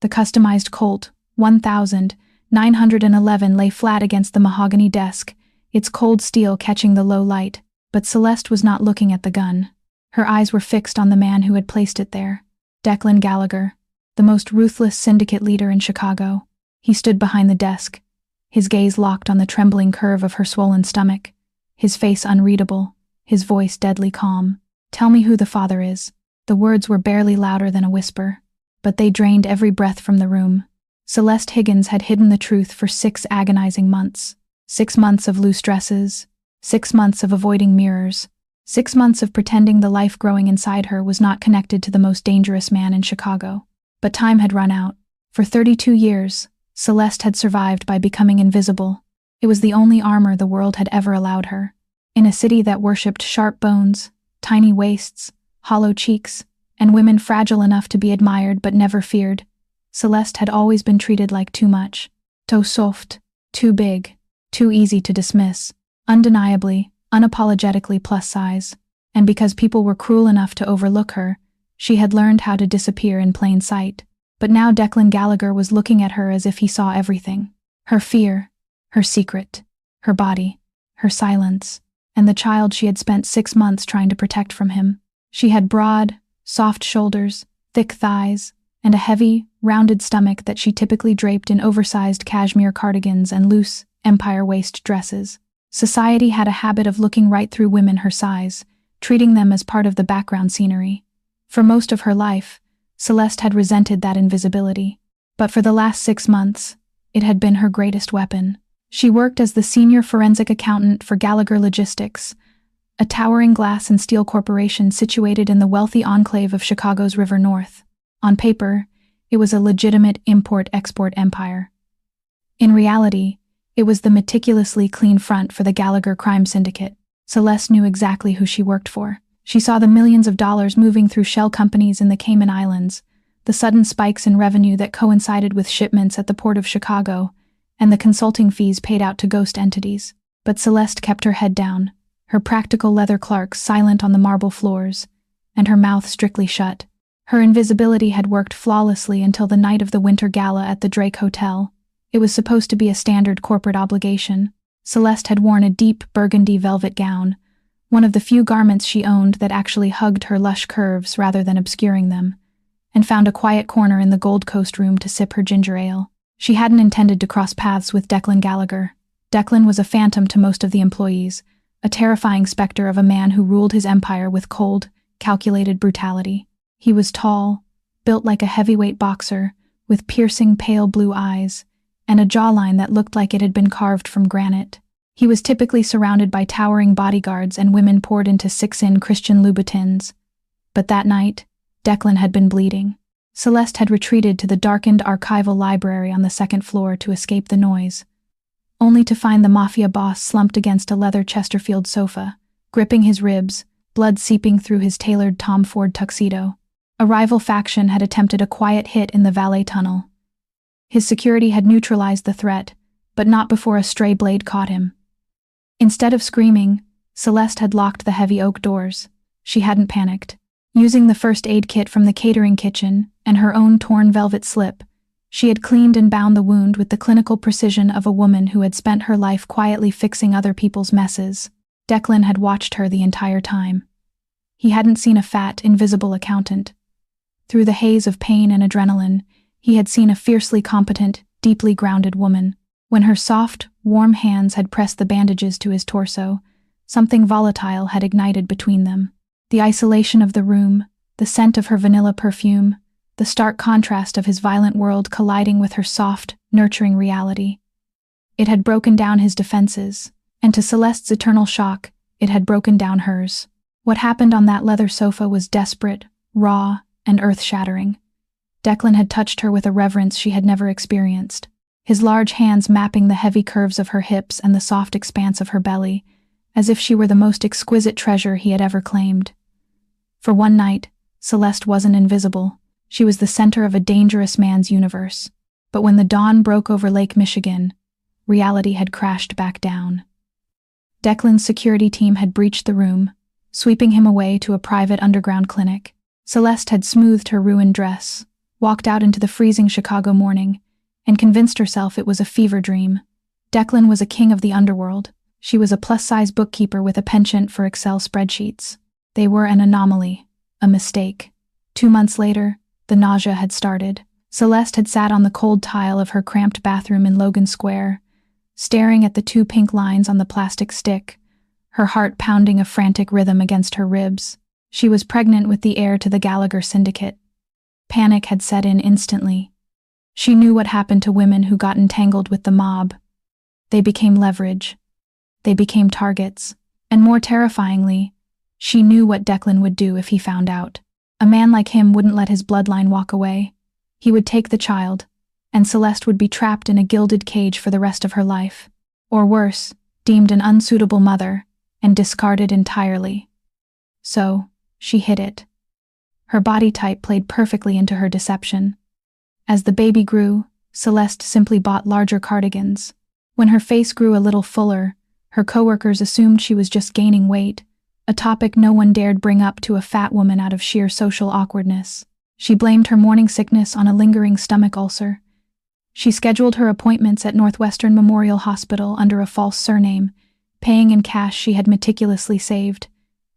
The customized Colt 1911 lay flat against the mahogany desk, its cold steel catching the low light, but Celeste was not looking at the gun. Her eyes were fixed on the man who had placed it there. Declan Gallagher, the most ruthless syndicate leader in Chicago. He stood behind the desk, his gaze locked on the trembling curve of her swollen stomach, his face unreadable, his voice deadly calm. "Tell me who the father is." The words were barely louder than a whisper, but they drained every breath from the room. Celeste Higgins had hidden the truth for 6 agonizing months. 6 months of loose dresses, 6 months of avoiding mirrors, 6 months of pretending the life growing inside her was not connected to the most dangerous man in Chicago. But time had run out. For 32 years, Celeste had survived by becoming invisible. It was the only armor the world had ever allowed her. In a city that worshipped sharp bones, tiny waists, hollow cheeks, and women fragile enough to be admired but never feared, Celeste had always been treated like too much. Too soft, too big, too easy to dismiss, undeniably, unapologetically plus size. And because people were cruel enough to overlook her, she had learned how to disappear in plain sight. But now Declan Gallagher was looking at her as if he saw everything. Her fear, her secret, her body, her silence, and the child she had spent 6 months trying to protect from him. She had broad, soft shoulders, thick thighs, and a heavy, rounded stomach that she typically draped in oversized cashmere cardigans and loose, empire waist dresses. Society had a habit of looking right through women her size, treating them as part of the background scenery. For most of her life, Celeste had resented that invisibility. But for the last 6 months, it had been her greatest weapon. She worked as the senior forensic accountant for Gallagher Logistics, a towering glass and steel corporation situated in the wealthy enclave of Chicago's River North. On paper, it was a legitimate import-export empire. In reality, it was the meticulously clean front for the Gallagher crime syndicate. Celeste knew exactly who she worked for. She saw the millions of dollars moving through shell companies in the Cayman Islands, the sudden spikes in revenue that coincided with shipments at the Port of Chicago, and the consulting fees paid out to ghost entities. But Celeste kept her head down, her practical leather Clarks silent on the marble floors, and her mouth strictly shut. Her invisibility had worked flawlessly until the night of the winter gala at the Drake Hotel. It was supposed to be a standard corporate obligation. Celeste had worn a deep burgundy velvet gown, one of the few garments she owned that actually hugged her lush curves rather than obscuring them, and found a quiet corner in the Gold Coast room to sip her ginger ale. She hadn't intended to cross paths with Declan Gallagher. Declan was a phantom to most of the employees, a terrifying specter of a man who ruled his empire with cold, calculated brutality. He was tall, built like a heavyweight boxer, with piercing pale blue eyes, and a jawline that looked like it had been carved from granite. He was typically surrounded by towering bodyguards and women poured into 6-in Christian Louboutins. But that night, Declan had been bleeding. Celeste had retreated to the darkened archival library on the 2nd floor to escape the noise, only to find the Mafia boss slumped against a leather Chesterfield sofa, gripping his ribs, blood seeping through his tailored Tom Ford tuxedo. A rival faction had attempted a quiet hit in the valet tunnel. His security had neutralized the threat, but not before a stray blade caught him. Instead of screaming, Celeste had locked the heavy oak doors. She hadn't panicked. Using the first aid kit from the catering kitchen and her own torn velvet slip, she had cleaned and bound the wound with the clinical precision of a woman who had spent her life quietly fixing other people's messes. Declan had watched her the entire time. He hadn't seen a fat, invisible accountant. Through the haze of pain and adrenaline, he had seen a fiercely competent, deeply grounded woman. When her soft, warm hands had pressed the bandages to his torso, something volatile had ignited between them. The isolation of the room, the scent of her vanilla perfume, the stark contrast of his violent world colliding with her soft, nurturing reality. It had broken down his defenses, and to Celeste's eternal shock, it had broken down hers. What happened on that leather sofa was desperate, raw, and earth-shattering. Declan had touched her with a reverence she had never experienced, his large hands mapping the heavy curves of her hips and the soft expanse of her belly, as if she were the most exquisite treasure he had ever claimed. For one night, Celeste wasn't invisible. She was the center of a dangerous man's universe. But when the dawn broke over Lake Michigan, reality had crashed back down. Declan's security team had breached the room, sweeping him away to a private underground clinic. Celeste had smoothed her ruined dress, walked out into the freezing Chicago morning, and convinced herself it was a fever dream. Declan was a king of the underworld. She was a plus-size bookkeeper with a penchant for Excel spreadsheets. They were an anomaly, a mistake. 2 months later, the nausea had started. Celeste had sat on the cold tile of her cramped bathroom in Logan Square, staring at the 2 pink lines on the plastic stick, her heart pounding a frantic rhythm against her ribs. She was pregnant with the heir to the Gallagher syndicate. Panic had set in instantly. She knew what happened to women who got entangled with the mob. They became leverage. They became targets. And more terrifyingly, she knew what Declan would do if he found out. A man like him wouldn't let his bloodline walk away. He would take the child, and Celeste would be trapped in a gilded cage for the rest of her life. Or worse, deemed an unsuitable mother and discarded entirely. So, she hid it. Her body type played perfectly into her deception. As the baby grew, Celeste simply bought larger cardigans. When her face grew a little fuller, her coworkers assumed she was just gaining weight, a topic no one dared bring up to a fat woman out of sheer social awkwardness. She blamed her morning sickness on a lingering stomach ulcer. She scheduled her appointments at Northwestern Memorial Hospital under a false surname, paying in cash she had meticulously saved.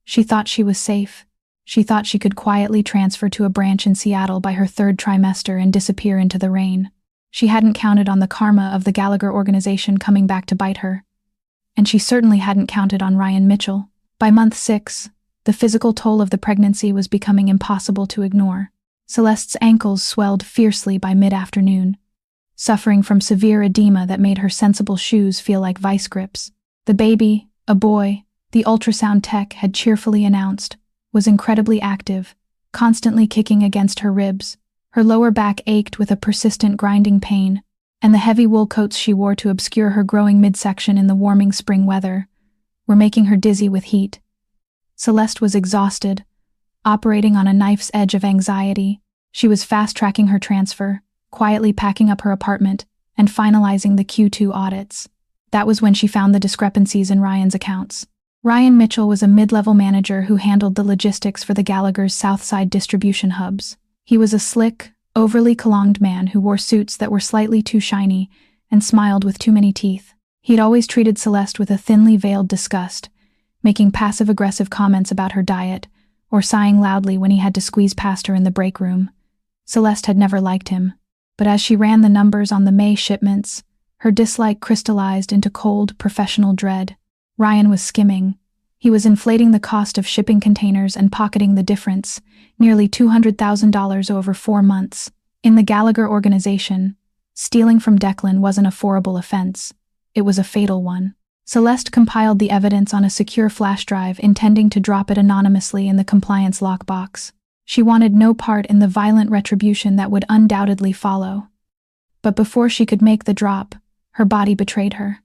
She thought she was safe. She thought she could quietly transfer to a branch in Seattle by her 3rd trimester and disappear into the rain. She hadn't counted on the karma of the Gallagher organization coming back to bite her. And she certainly hadn't counted on Ryan Mitchell. By month 6, the physical toll of the pregnancy was becoming impossible to ignore. Celeste's ankles swelled fiercely by mid-afternoon, suffering from severe edema that made her sensible shoes feel like vice grips. The baby, a boy, the ultrasound tech had cheerfully announced, was incredibly active, constantly kicking against her ribs. Her lower back ached with a persistent grinding pain, and the heavy wool coats she wore to obscure her growing midsection in the warming spring weather were making her dizzy with heat. Celeste was exhausted, operating on a knife's edge of anxiety. She was fast-tracking her transfer, quietly packing up her apartment, and finalizing the Q2 audits. That was when she found the discrepancies in Ryan's accounts. Ryan Mitchell was a mid-level manager who handled the logistics for the Gallagher's Southside distribution hubs. He was a slick, overly cologned man who wore suits that were slightly too shiny and smiled with too many teeth. He'd always treated Celeste with a thinly veiled disgust, making passive-aggressive comments about her diet, or sighing loudly when he had to squeeze past her in the break room. Celeste had never liked him, but as she ran the numbers on the May shipments, her dislike crystallized into cold, professional dread. Ryan was skimming. He was inflating the cost of shipping containers and pocketing the difference, nearly $200,000 over 4 months. In the Gallagher organization, stealing from Declan wasn't a forcible offense. It was a fatal one. Celeste compiled the evidence on a secure flash drive, intending to drop it anonymously in the compliance lockbox. She wanted no part in the violent retribution that would undoubtedly follow. But before she could make the drop, her body betrayed her.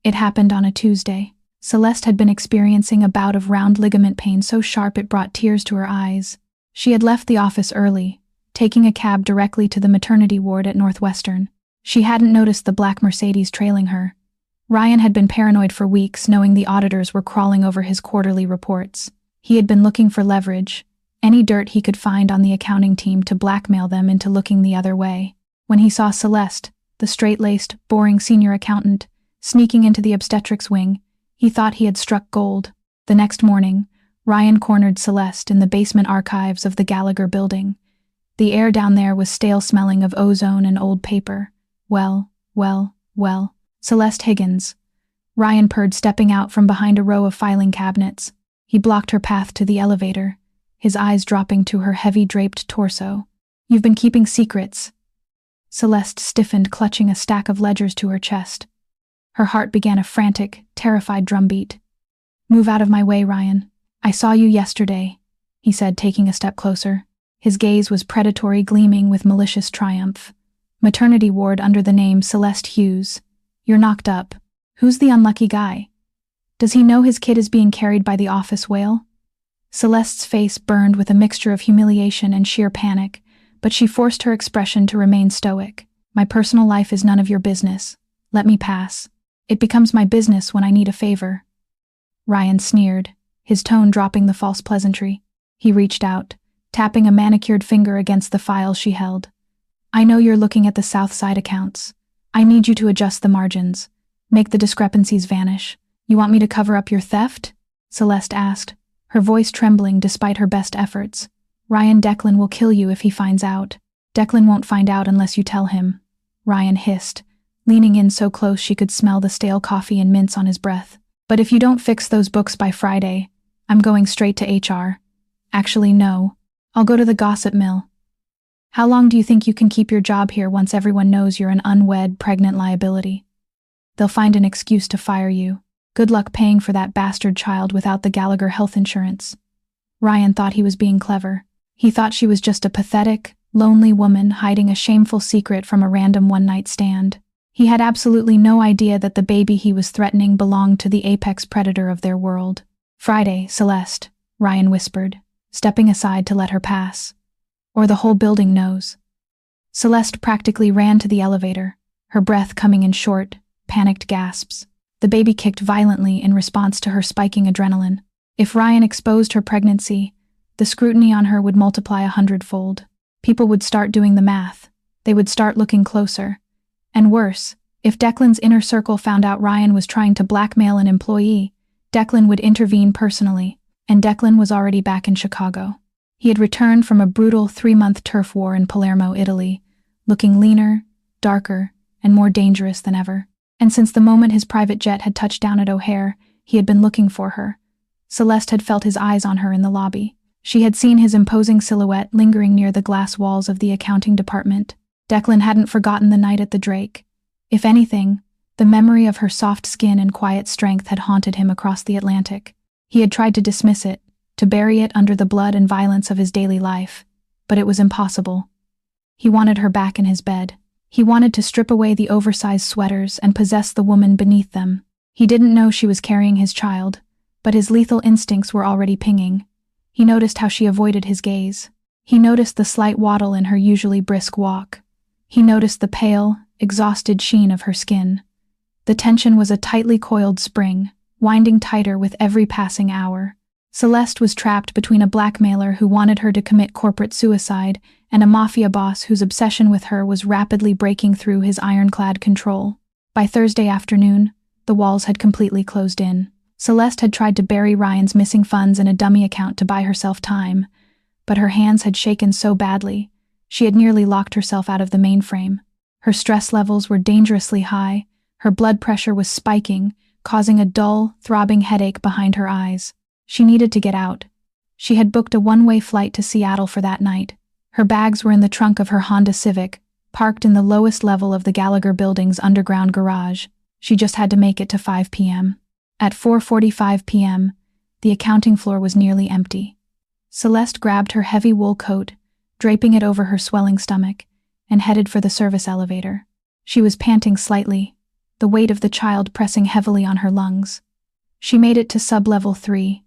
It happened on a Tuesday. Celeste had been experiencing a bout of round ligament pain so sharp it brought tears to her eyes. She had left the office early, taking a cab directly to the maternity ward at Northwestern. She hadn't noticed the black Mercedes trailing her. Ryan had been paranoid for weeks, knowing the auditors were crawling over his quarterly reports. He had been looking for leverage, any dirt he could find on the accounting team to blackmail them into looking the other way. When he saw Celeste, the straight-laced, boring senior accountant, sneaking into the obstetrics wing, he thought he had struck gold. The next morning, Ryan cornered Celeste in the basement archives of the Gallagher building. The air down there was stale-smelling of ozone and old paper. Well, Celeste Higgins. Ryan purred, stepping out from behind a row of filing cabinets. He blocked her path to the elevator, his eyes dropping to her heavy draped torso. You've been keeping secrets. Celeste stiffened, clutching a stack of ledgers to her chest. Her heart began a frantic, terrified drumbeat. Move out of my way, Ryan. I saw you yesterday, he said, taking a step closer. His gaze was predatory, gleaming with malicious triumph. Maternity ward under the name Celeste Hughes. You're knocked up. Who's the unlucky guy? Does he know his kid is being carried by the office whale? Celeste's face burned with a mixture of humiliation and sheer panic, but she forced her expression to remain stoic. My personal life is none of your business. Let me pass. It becomes my business when I need a favor. Ryan sneered, his tone dropping the false pleasantry. He reached out, tapping a manicured finger against the file she held. I know you're looking at the South Side accounts. I need you to adjust the margins. Make the discrepancies vanish. You want me to cover up your theft? Celeste asked, her voice trembling despite her best efforts. Ryan, Declan will kill you if he finds out. Declan won't find out unless you tell him, Ryan hissed, leaning in so close she could smell the stale coffee and mints on his breath. But if you don't fix those books by Friday, I'm going straight to HR. Actually, no. I'll go to the gossip mill. How long do you think you can keep your job here once everyone knows you're an unwed, pregnant liability? They'll find an excuse to fire you. Good luck paying for that bastard child without the Gallagher health insurance. Ryan thought he was being clever. He thought she was just a pathetic, lonely woman hiding a shameful secret from a random one-night stand. He had absolutely no idea that the baby he was threatening belonged to the apex predator of their world. Friday, Celeste, Ryan whispered, stepping aside to let her pass. Or the whole building knows. Celeste practically ran to the elevator, her breath coming in short, panicked gasps. The baby kicked violently in response to her spiking adrenaline. If Ryan exposed her pregnancy, the scrutiny on her would multiply 100-fold. People would start doing the math. They would start looking closer. And worse, if Declan's inner circle found out Ryan was trying to blackmail an employee, Declan would intervene personally, and Declan was already back in Chicago. He had returned from a brutal 3-month turf war in Palermo, Italy, looking leaner, darker, and more dangerous than ever. And since the moment his private jet had touched down at O'Hare, he had been looking for her. Celeste had felt his eyes on her in the lobby. She had seen his imposing silhouette lingering near the glass walls of the accounting department. Declan hadn't forgotten the night at the Drake. If anything, the memory of her soft skin and quiet strength had haunted him across the Atlantic. He had tried to dismiss it, to bury it under the blood and violence of his daily life, but it was impossible. He wanted her back in his bed. He wanted to strip away the oversized sweaters and possess the woman beneath them. He didn't know she was carrying his child, but his lethal instincts were already pinging. He noticed how she avoided his gaze. He noticed the slight waddle in her usually brisk walk. He noticed the pale, exhausted sheen of her skin. The tension was a tightly coiled spring, winding tighter with every passing hour. Celeste was trapped between a blackmailer who wanted her to commit corporate suicide and a mafia boss whose obsession with her was rapidly breaking through his ironclad control. By Thursday afternoon, the walls had completely closed in. Celeste had tried to bury Ryan's missing funds in a dummy account to buy herself time, but her hands had shaken so badly, she had nearly locked herself out of the mainframe. Her stress levels were dangerously high, her blood pressure was spiking, causing a dull, throbbing headache behind her eyes. She needed to get out. She had booked a one-way flight to Seattle for that night. Her bags were in the trunk of her Honda Civic, parked in the lowest level of the Gallagher building's underground garage. She just had to make it to 5 p.m. At 4:45 p.m., the accounting floor was nearly empty. Celeste grabbed her heavy wool coat, draping it over her swelling stomach, and headed for the service elevator. She was panting slightly, the weight of the child pressing heavily on her lungs. She made it to sub-level 3.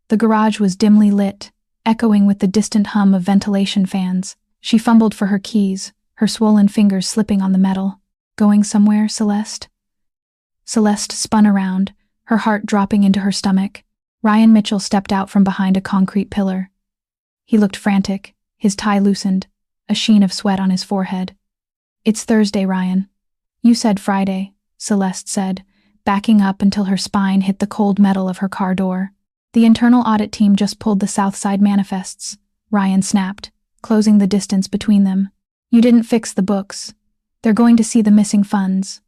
The garage was dimly lit, echoing with the distant hum of ventilation fans. She fumbled for her keys, her swollen fingers slipping on the metal. Going somewhere, Celeste? Celeste spun around, her heart dropping into her stomach. Ryan Mitchell stepped out from behind a concrete pillar. He looked frantic, his tie loosened, a sheen of sweat on his forehead. "It's Thursday, Ryan." "You said Friday," Celeste said, backing up until her spine hit the cold metal of her car door. "The internal audit team just pulled the South Side manifests," Ryan snapped, closing the distance between them. "You didn't fix the books. They're going to see the missing funds."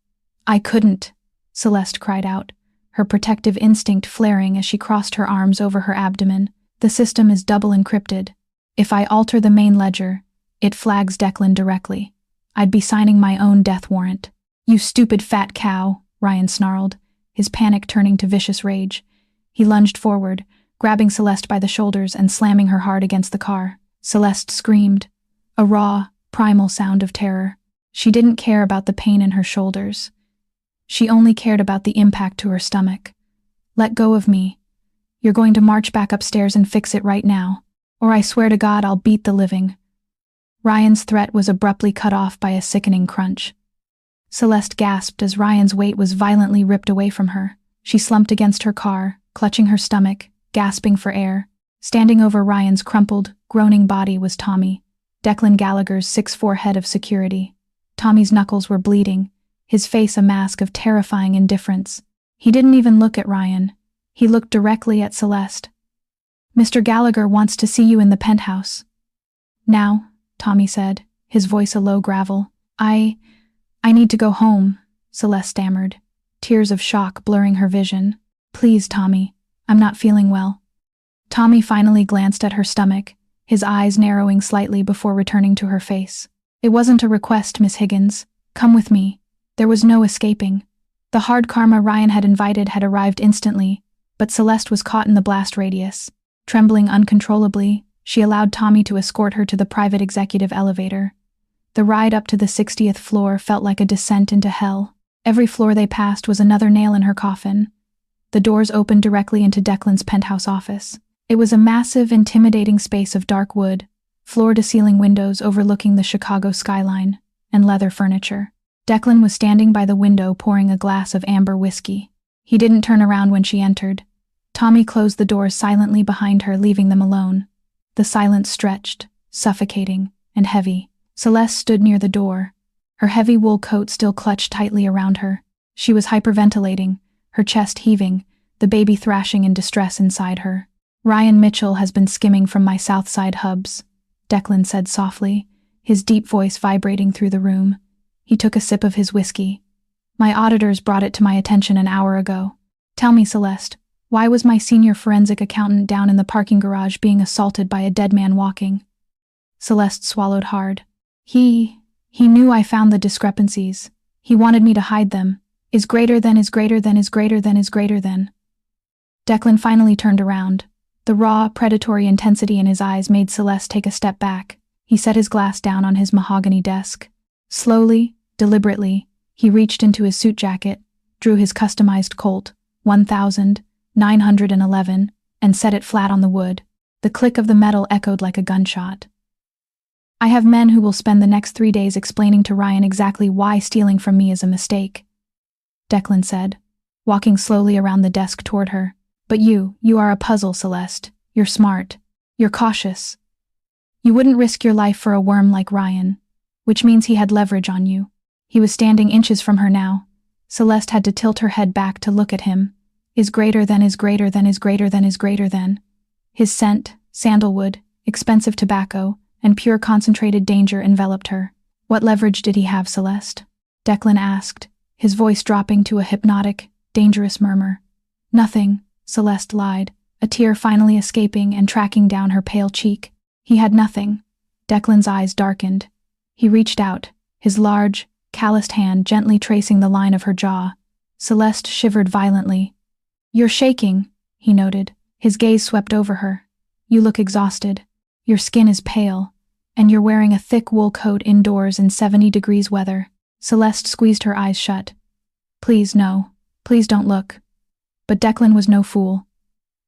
"I couldn't," Celeste cried out, her protective instinct flaring as she crossed her arms over her abdomen. "The system is double encrypted. If I alter the main ledger, it flags Declan directly. I'd be signing my own death warrant." "You stupid fat cow," Ryan snarled, his panic turning to vicious rage. He lunged forward, grabbing Celeste by the shoulders and slamming her hard against the car. Celeste screamed, a raw, primal sound of terror. She didn't care about the pain in her shoulders. She only cared about the impact to her stomach. "Let go of me. You're going to march back upstairs and fix it right now, or I swear to God I'll beat the living." Ryan's threat was abruptly cut off by a sickening crunch. Celeste gasped as Ryan's weight was violently ripped away from her. She slumped against her car, clutching her stomach, gasping for air. Standing over Ryan's crumpled, groaning body was Tommy, Declan Gallagher's 6'4" head of security. Tommy's knuckles were bleeding, his face a mask of terrifying indifference. He didn't even look at Ryan. He looked directly at Celeste. "Mr. Gallagher wants to see you in the penthouse." "Now," Tommy said, his voice a low gravel. I need to go home," Celeste stammered, tears of shock blurring her vision. "Please, Tommy, I'm not feeling well." Tommy finally glanced at her stomach, his eyes narrowing slightly before returning to her face. "It wasn't a request, Miss Higgins. Come with me." There was no escaping. The hard karma Ryan had invited had arrived instantly, but Celeste was caught in the blast radius. Trembling uncontrollably, she allowed Tommy to escort her to the private executive elevator. The ride up to the 60th floor felt like a descent into hell. Every floor they passed was another nail in her coffin. The doors opened directly into Declan's penthouse office. It was a massive, intimidating space of dark wood, floor-to-ceiling windows overlooking the Chicago skyline, and leather furniture. Declan was standing by the window pouring a glass of amber whiskey. He didn't turn around when she entered. Tommy closed the doors silently behind her, leaving them alone. The silence stretched, suffocating, and heavy. Celeste stood near the door, her heavy wool coat still clutched tightly around her. She was hyperventilating, her chest heaving, the baby thrashing in distress inside her. "Ryan Mitchell has been skimming from my South Side hubs," Declan said softly, his deep voice vibrating through the room. He took a sip of his whiskey. "My auditors brought it to my attention an hour ago. Tell me, Celeste, why was my senior forensic accountant down in the parking garage being assaulted by a dead man walking?" Celeste swallowed hard. He knew I found the discrepancies. He wanted me to hide them. Is greater than is greater than is greater than is greater than. Declan finally turned around. The raw, predatory intensity in his eyes made Celeste take a step back. He set his glass down on his mahogany desk. Slowly, deliberately, he reached into his suit jacket, drew his customized Colt, 1911, and set it flat on the wood. The click of the metal echoed like a gunshot. "I have men who will spend the next 3 days explaining to Ryan exactly why stealing from me is a mistake," Declan said, walking slowly around the desk toward her. "But you are a puzzle, Celeste. You're smart. You're cautious. You wouldn't risk your life for a worm like Ryan, which means he had leverage on you." He was standing inches from her now. Celeste had to tilt her head back to look at him. Is greater than is greater than is greater than is greater than. His scent, sandalwood, expensive tobacco, and pure concentrated danger enveloped her. "What leverage did he have, Celeste?" Declan asked, his voice dropping to a hypnotic, dangerous murmur. "Nothing," Celeste lied, a tear finally escaping and tracking down her pale cheek. "He had nothing." Declan's eyes darkened. He reached out, his large, calloused hand gently tracing the line of her jaw. Celeste shivered violently. "You're shaking," he noted. His gaze swept over her. "You look exhausted. Your skin is pale, and you're wearing a thick wool coat indoors in 70 degrees weather." Celeste squeezed her eyes shut. "Please, no. Please don't look." But Declan was no fool.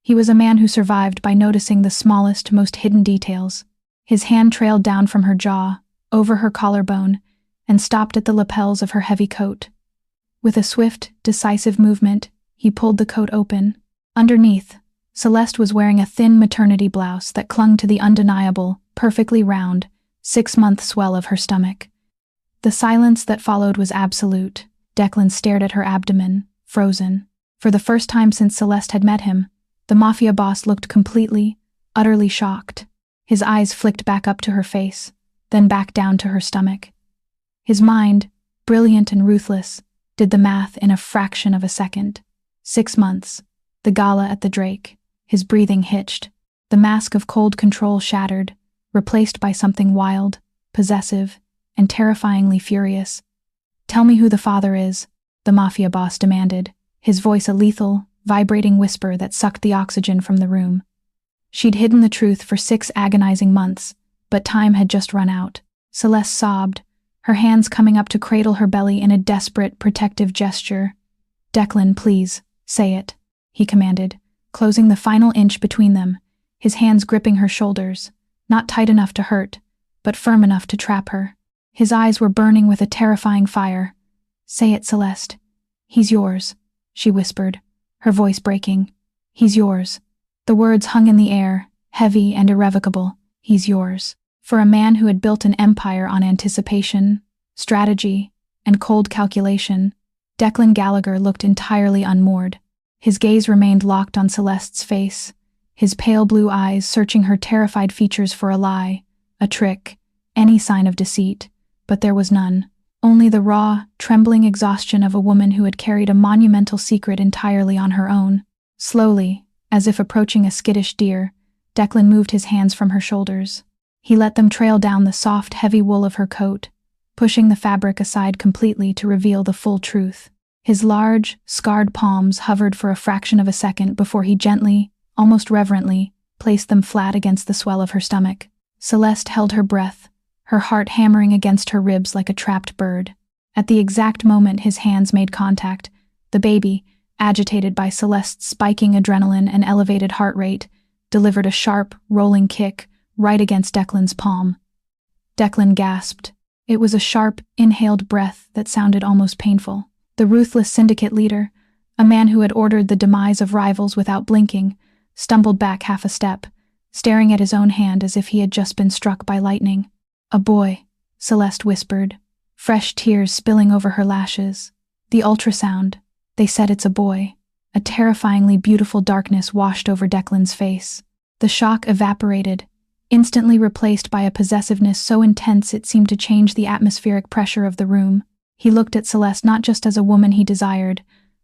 He was a man who survived by noticing the smallest, most hidden details. His hand trailed down from her jaw, over her collarbone, and stopped at the lapels of her heavy coat. With a swift, decisive movement, he pulled the coat open. Underneath, Celeste was wearing a thin maternity blouse that clung to the undeniable, perfectly round, 6-month swell of her stomach. The silence that followed was absolute. Declan stared at her abdomen, frozen. For the first time since Celeste had met him, the Mafia boss looked completely, utterly shocked. His eyes flicked back up to her face, then back down to her stomach. His mind, brilliant and ruthless, did the math in a fraction of a second. 6 months. The gala at the Drake. His breathing hitched. The mask of cold control shattered, replaced by something wild, possessive, and terrifyingly furious. "Tell me who the father is," the Mafia boss demanded, his voice a lethal, vibrating whisper that sucked the oxygen from the room. She'd hidden the truth for 6 agonizing months, but time had just run out. Celeste sobbed, her hands coming up to cradle her belly in a desperate, protective gesture. "Declan, please, say it," he commanded, closing the final inch between them, his hands gripping her shoulders, not tight enough to hurt, but firm enough to trap her. His eyes were burning with a terrifying fire. "Say it, Celeste. He's yours," she whispered, her voice breaking. "He's yours." The words hung in the air, heavy and irrevocable. "He's yours." For a man who had built an empire on anticipation, strategy, and cold calculation, Declan Gallagher looked entirely unmoored. His gaze remained locked on Celeste's face, his pale blue eyes searching her terrified features for a lie, a trick, any sign of deceit, but there was none. Only the raw, trembling exhaustion of a woman who had carried a monumental secret entirely on her own. Slowly, as if approaching a skittish deer, Declan moved his hands from her shoulders. He let them trail down the soft, heavy wool of her coat, pushing the fabric aside completely to reveal the full truth. His large, scarred palms hovered for a fraction of a second before he gently, almost reverently, placed them flat against the swell of her stomach. Celeste held her breath, her heart hammering against her ribs like a trapped bird. At the exact moment his hands made contact, the baby, agitated by Celeste's spiking adrenaline and elevated heart rate, delivered a sharp, rolling kick right against Declan's palm. Declan gasped. It was a sharp, inhaled breath that sounded almost painful. The ruthless syndicate leader, a man who had ordered the demise of rivals without blinking, stumbled back half a step, staring at his own hand as if he had just been struck by lightning. "A boy," Celeste whispered, fresh tears spilling over her lashes. "The ultrasound. They said it's a boy." A terrifyingly beautiful darkness washed over Declan's face. The shock evaporated, instantly replaced by a possessiveness so intense it seemed to change the atmospheric pressure of the room. He looked at Celeste not just as a woman he desired,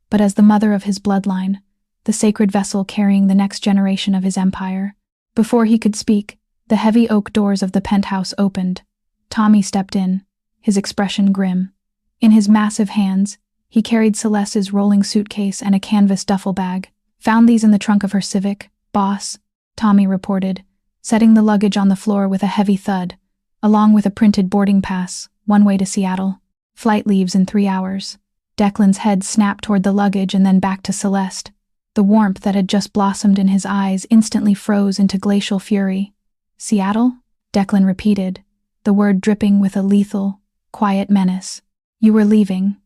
but as the mother of his bloodline, the sacred vessel carrying the next generation of his empire. Before he could speak, the heavy oak doors of the penthouse opened. Tommy stepped in, his expression grim. In his massive hands, he carried Celeste's rolling suitcase and a canvas duffel bag. "Found these in the trunk of her Civic, boss," Tommy reported, setting the luggage on the floor with a heavy thud, along with a printed boarding pass, one way to Seattle. "Flight leaves in 3 hours." Declan's head snapped toward the luggage and then back to Celeste. The warmth that had just blossomed in his eyes instantly froze into glacial fury. "Seattle?" Declan repeated, the word dripping with a lethal, quiet menace. "You were leaving.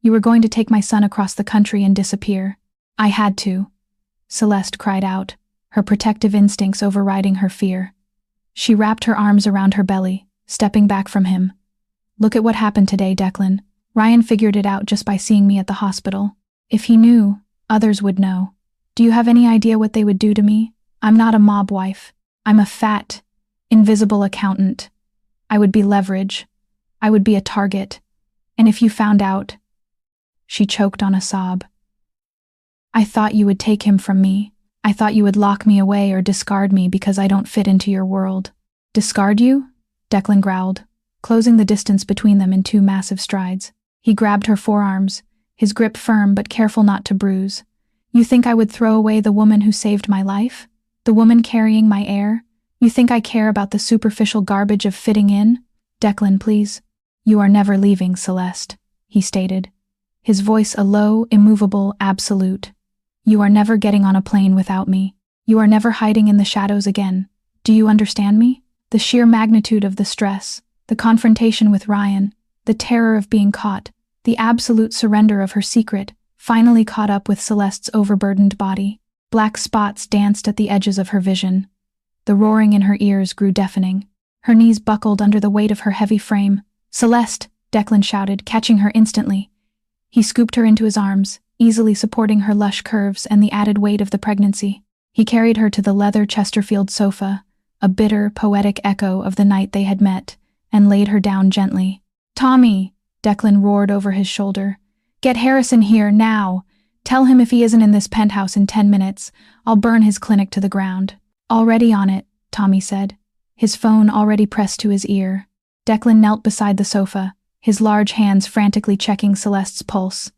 You were going to take my son across the country and disappear." "I had to," Celeste cried out, her protective instincts overriding her fear. She wrapped her arms around her belly, stepping back from him. "Look at what happened today, Declan. Ryan figured it out just by seeing me at the hospital. If he knew, others would know. Do you have any idea what they would do to me? I'm not a mob wife. I'm a fat, invisible accountant. I would be leverage. I would be a target. And if you found out..." She choked on a sob. "I thought you would take him from me. I thought you would lock me away or discard me because I don't fit into your world." "Discard you?" Declan growled, closing the distance between them in 2 massive strides. He grabbed her forearms, his grip firm but careful not to bruise. "You think I would throw away the woman who saved my life? The woman carrying my heir? You think I care about the superficial garbage of fitting in?" "Declan, please." "You are never leaving, Celeste," he stated, his voice a low, immovable absolute. "You are never getting on a plane without me. You are never hiding in the shadows again. Do you understand me?" The sheer magnitude of the stress, the confrontation with Ryan, the terror of being caught, the absolute surrender of her secret, finally caught up with Celeste's overburdened body. Black spots danced at the edges of her vision. The roaring in her ears grew deafening. Her knees buckled under the weight of her heavy frame. "Celeste!" Declan shouted, catching her instantly. He scooped her into his arms, easily supporting her lush curves and the added weight of the pregnancy. He carried her to the leather Chesterfield sofa, a bitter, poetic echo of the night they had met, and laid her down gently. "Tommy!" Declan roared over his shoulder. "Get Harrison here, now! Tell him if he isn't in this penthouse in 10 minutes, I'll burn his clinic to the ground." "Already on it," Tommy said, his phone already pressed to his ear. Declan knelt beside the sofa, his large hands frantically checking Celeste's pulse.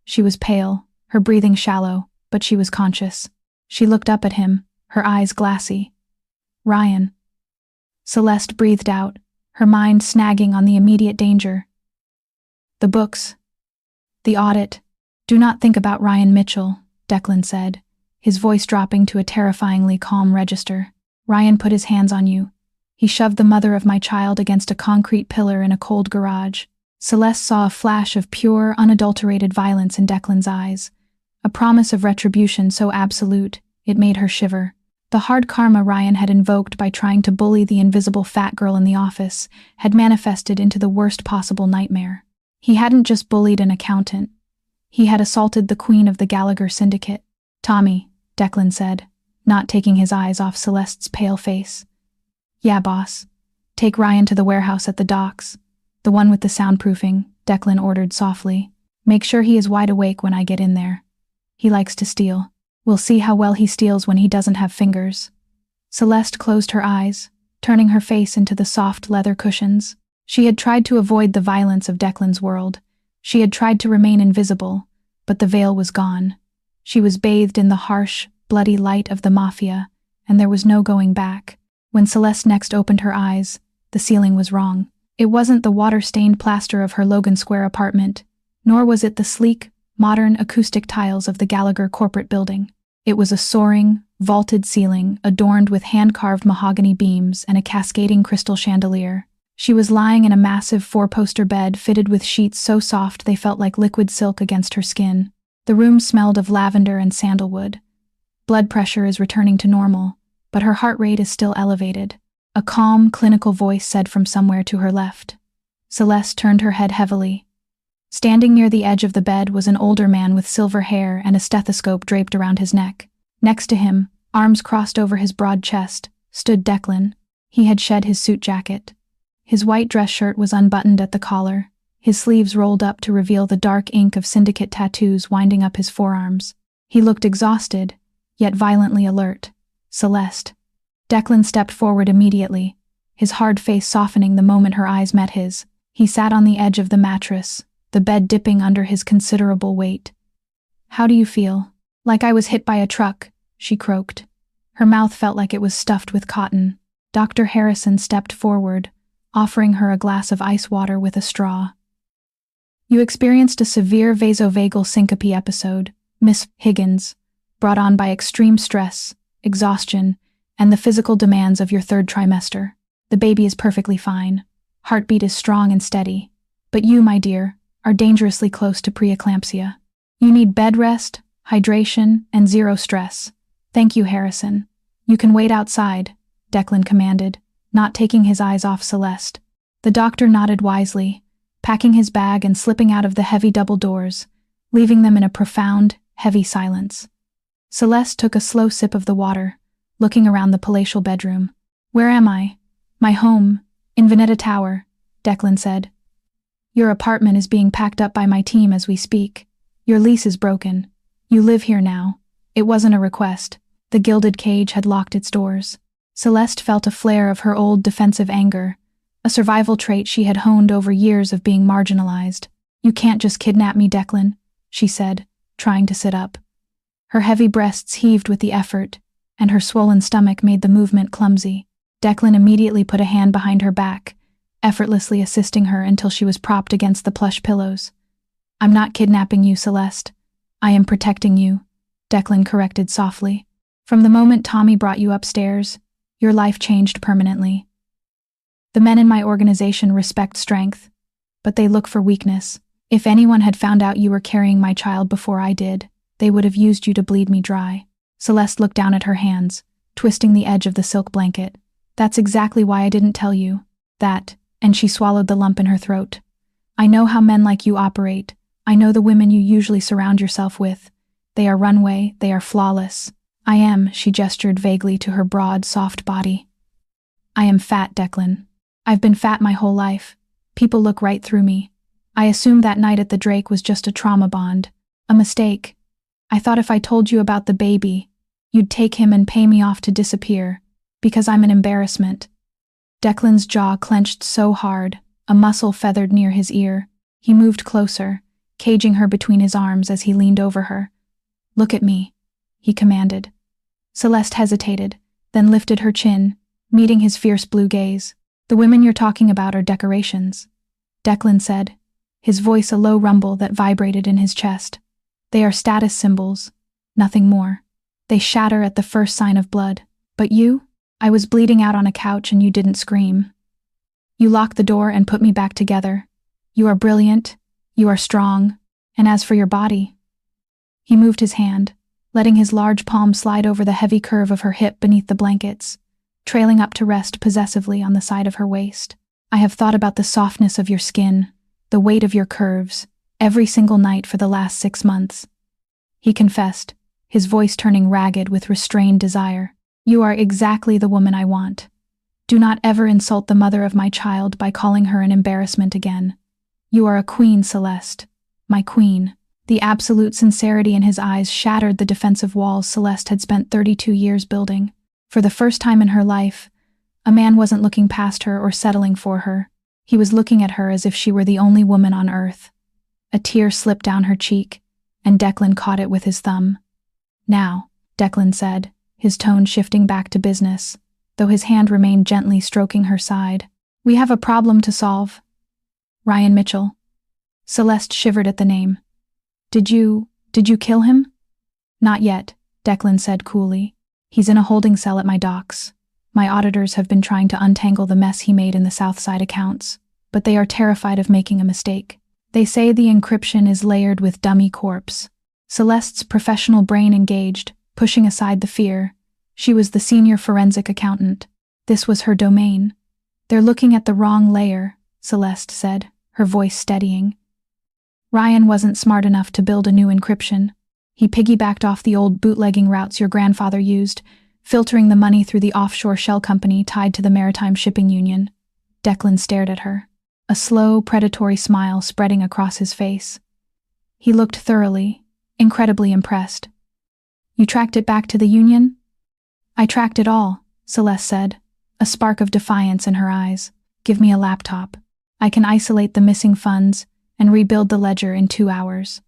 She was pale, her breathing shallow, but she was conscious. She looked up at him, her eyes glassy. "Ryan." Celeste breathed out, her mind snagging on the immediate danger. "The books. The audit. Do not think about Ryan Mitchell," Declan said, his voice dropping to a terrifyingly calm register. "Ryan put his hands on you. He shoved the mother of my child against a concrete pillar in a cold garage." Celeste saw a flash of pure, unadulterated violence in Declan's eyes, a promise of retribution so absolute, it made her shiver. The hard karma Ryan had invoked by trying to bully the invisible fat girl in the office had manifested into the worst possible nightmare. He hadn't just bullied an accountant. He had assaulted the queen of the Gallagher syndicate. "Tommy," Declan said, not taking his eyes off Celeste's pale face. "Yeah, boss. Take Ryan to the warehouse at the docks. The one with the soundproofing," Declan ordered softly. "Make sure he is wide awake when I get in there. He likes to steal. We'll see how well he steals when he doesn't have fingers." Celeste closed her eyes, turning her face into the soft leather cushions. She had tried to avoid the violence of Declan's world. She had tried to remain invisible, but the veil was gone. She was bathed in the harsh, bloody light of the Mafia, and there was no going back. When Celeste next opened her eyes, the ceiling was wrong. It wasn't the water-stained plaster of her Logan Square apartment, nor was it the sleek, modern acoustic tiles of the Gallagher corporate building. It was a soaring, vaulted ceiling adorned with hand-carved mahogany beams and a cascading crystal chandelier. She was lying in a massive four-poster bed fitted with sheets so soft they felt like liquid silk against her skin. The room smelled of lavender and sandalwood. Blood pressure is returning to normal, but her heart rate is still elevated. A calm, clinical voice said from somewhere to her left. Celeste turned her head heavily. Standing near the edge of the bed was an older man with silver hair and a stethoscope draped around his neck. Next to him, arms crossed over his broad chest, stood Declan. He had shed his suit jacket. His white dress shirt was unbuttoned at the collar, his sleeves rolled up to reveal the dark ink of syndicate tattoos winding up his forearms. He looked exhausted, yet violently alert. "Celeste." Declan stepped forward immediately, his hard face softening the moment her eyes met his. He sat on the edge of the mattress, the bed dipping under his considerable weight. "How do you feel?" "Like I was hit by a truck," she croaked. Her mouth felt like it was stuffed with cotton. Dr. Harrison stepped forward, offering her a glass of ice water with a straw. "You experienced a severe vasovagal syncope episode, Miss Higgins, brought on by extreme stress, exhaustion, and the physical demands of your third trimester. The baby is perfectly fine. Heartbeat is strong and steady. But you, my dear, are dangerously close to preeclampsia. You need bed rest, hydration, and zero stress." "Thank you, Harrison. You can wait outside," Declan commanded, not taking his eyes off Celeste. The doctor nodded wisely, packing his bag and slipping out of the heavy double doors, leaving them in a profound, heavy silence. Celeste took a slow sip of the water, looking around the palatial bedroom. "Where am I?" "My home, in Veneta Tower," Declan said. "Your apartment is being packed up by my team as we speak. Your lease is broken. You live here now. It wasn't a request." The gilded cage had locked its doors. Celeste felt a flare of her old defensive anger, a survival trait she had honed over years of being marginalized. "You can't just kidnap me, Declan," she said, trying to sit up. Her heavy breasts heaved with the effort, and her swollen stomach made the movement clumsy. Declan immediately put a hand behind her back, effortlessly assisting her until she was propped against the plush pillows. "I'm not kidnapping you, Celeste. I am protecting you," Declan corrected softly. "From the moment Tommy brought you upstairs, your life changed permanently. The men in my organization respect strength, but they look for weakness. If anyone had found out you were carrying my child before I did, they would have used you to bleed me dry." Celeste looked down at her hands, twisting the edge of the silk blanket. "That's exactly why I didn't tell you. That," and she swallowed the lump in her throat. "I know how men like you operate. I know the women you usually surround yourself with. They are runway, they are flawless. I am," she gestured vaguely to her broad, soft body. "I am fat, Declan. I've been fat my whole life. People look right through me. I assumed that night at the Drake was just a trauma bond. A mistake. I thought if I told you about the baby, you'd take him and pay me off to disappear, because I'm an embarrassment." Declan's jaw clenched so hard, a muscle feathered near his ear. He moved closer, caging her between his arms as he leaned over her. "Look at me," he commanded. Celeste hesitated, then lifted her chin, meeting his fierce blue gaze. "The women you're talking about are decorations," Declan said, his voice a low rumble that vibrated in his chest. "They are status symbols, nothing more. They shatter at the first sign of blood. But you? I was bleeding out on a couch and you didn't scream. You locked the door and put me back together. You are brilliant, you are strong, and as for your body..." He moved his hand, letting his large palm slide over the heavy curve of her hip beneath the blankets, trailing up to rest possessively on the side of her waist. I have thought about the softness of your skin, the weight of your curves, every single night for the last 6 months. He confessed, his voice turning ragged with restrained desire. You are exactly the woman I want. Do not ever insult the mother of my child by calling her an embarrassment again. You are a queen, Celeste. My queen. The absolute sincerity in his eyes shattered the defensive walls Celeste had spent 32 years building. For the first time in her life, a man wasn't looking past her or settling for her. He was looking at her as if she were the only woman on earth. A tear slipped down her cheek, and Declan caught it with his thumb. Now, Declan said, his tone shifting back to business, though his hand remained gently stroking her side. We have a problem to solve. Ryan Mitchell. Celeste shivered at the name. Did you kill him? Not yet, Declan said coolly. He's in a holding cell at my docks. My auditors have been trying to untangle the mess he made in the Southside accounts, but they are terrified of making a mistake. They say the encryption is layered with dummy corpse. Celeste's professional brain engaged, pushing aside the fear. She was the senior forensic accountant. This was her domain. They're looking at the wrong layer, Celeste said, her voice steadying. Ryan wasn't smart enough to build a new encryption. He piggybacked off the old bootlegging routes your grandfather used, filtering the money through the offshore shell company tied to the Maritime Shipping Union. Declan stared at her, a slow, predatory smile spreading across his face. He looked thoroughly, incredibly impressed. You tracked it back to the Union? I tracked it all, Celeste said, a spark of defiance in her eyes. Give me a laptop. I can isolate the missing funds and rebuild the ledger in 2 hours.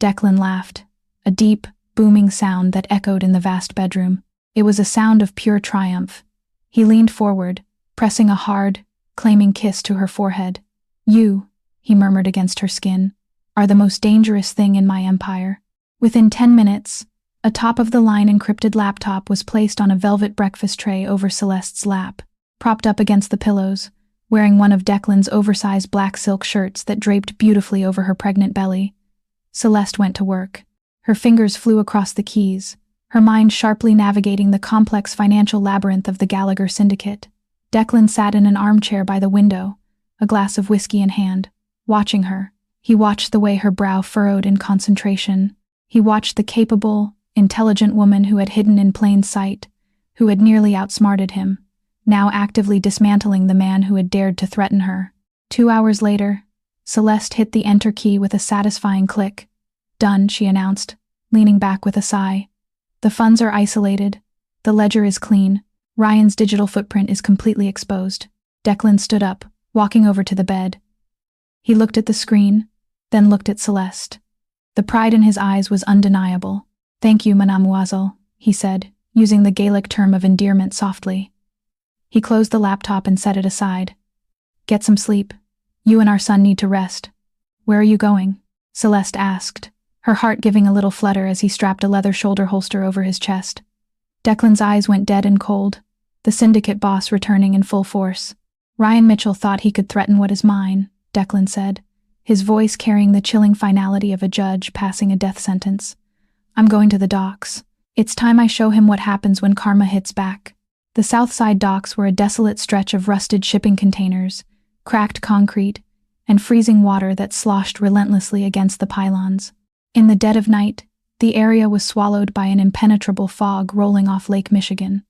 Declan laughed, a deep, booming sound that echoed in the vast bedroom. It was a sound of pure triumph. He leaned forward, pressing a hard, claiming kiss to her forehead. You, he murmured against her skin, are the most dangerous thing in my empire. Within 10 minutes, a top-of-the-line encrypted laptop was placed on a velvet breakfast tray over Celeste's lap, propped up against the pillows, wearing one of Declan's oversized black silk shirts that draped beautifully over her pregnant belly. Celeste went to work. Her fingers flew across the keys, her mind sharply navigating the complex financial labyrinth of the Gallagher syndicate. Declan sat in an armchair by the window, a glass of whiskey in hand, watching her. He watched the way her brow furrowed in concentration. He watched the capable, intelligent woman who had hidden in plain sight, who had nearly outsmarted him, now actively dismantling the man who had dared to threaten her. 2 hours later, Celeste hit the enter key with a satisfying click. Done, she announced, leaning back with a sigh. The funds are isolated. The ledger is clean. Ryan's digital footprint is completely exposed. Declan stood up, walking over to the bed. He looked at the screen, then looked at Celeste. The pride in his eyes was undeniable. Thank you, mademoiselle, he said, using the Gaelic term of endearment softly. He closed the laptop and set it aside. Get some sleep. You and our son need to rest. Where are you going? Celeste asked, her heart giving a little flutter as he strapped a leather shoulder holster over his chest. Declan's eyes went dead and cold, the syndicate boss returning in full force. Ryan Mitchell thought he could threaten what is mine, Declan said, his voice carrying the chilling finality of a judge passing a death sentence. I'm going to the docks. It's time I show him what happens when karma hits back. The Southside docks were a desolate stretch of rusted shipping containers, cracked concrete, and freezing water that sloshed relentlessly against the pylons. In the dead of night, the area was swallowed by an impenetrable fog rolling off Lake Michigan.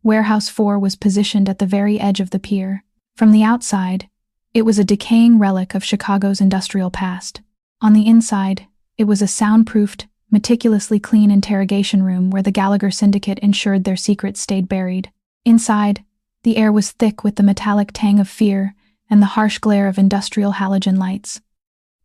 Warehouse 4 was positioned at the very edge of the pier. From the outside, it was a decaying relic of Chicago's industrial past. On the inside, it was a soundproofed, meticulously clean interrogation room where the Gallagher syndicate ensured their secrets stayed buried. Inside, the air was thick with the metallic tang of fear and the harsh glare of industrial halogen lights.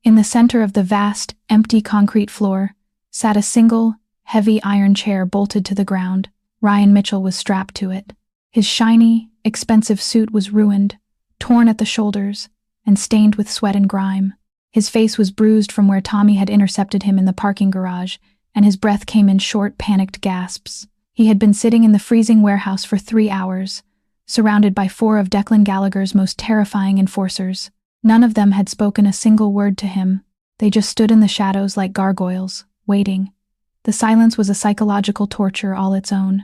In the center of the vast, empty concrete floor sat a single, heavy iron chair bolted to the ground. Ryan Mitchell was strapped to it. His shiny, expensive suit was ruined, torn at the shoulders, and stained with sweat and grime. His face was bruised from where Tommy had intercepted him in the parking garage, and his breath came in short, panicked gasps. He had been sitting in the freezing warehouse for 3 hours, surrounded by 4 of Declan Gallagher's most terrifying enforcers. None of them had spoken a single word to him. They just stood in the shadows like gargoyles, waiting. The silence was a psychological torture all its own.